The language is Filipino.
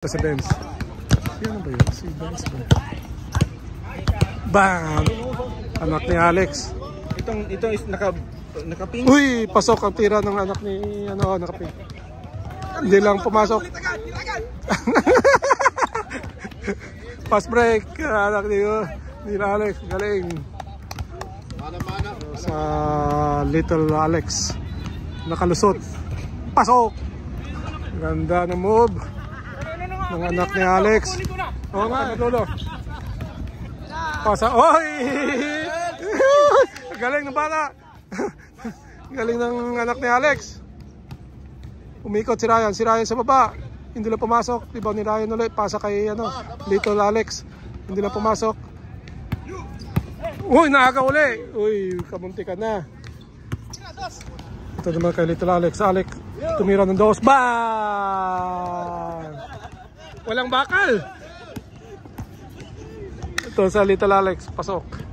Si Benz. Yan ba yun? Si Benz ba? Bam! Anak ni Alex. Ito is nakaping. Uy! Pasok ang tira ng anak ni nakaping. Hindi lang pumasok. Pass break. Anak ni Alex. Galing. Sa little Alex. Nakalusot. Pasok! Ganda ng move ng anak ni Alex. Oo nga, lolo. Pasa. Oy! Galing ng bata. Galing ng anak ni Alex. Umikot si Ryan. Si Ryan sa baba. Hindi lang pumasok. Diba ni Ryan ulit. Pasa kay little Alex. Hindi lang pumasok. Uy, nakaka uli. Uy, kamunti ka na. Ito naman kay little Alex. Alex, tumira ng dos. Bang! Walang bakal. Ito sa little Alex. Pasok.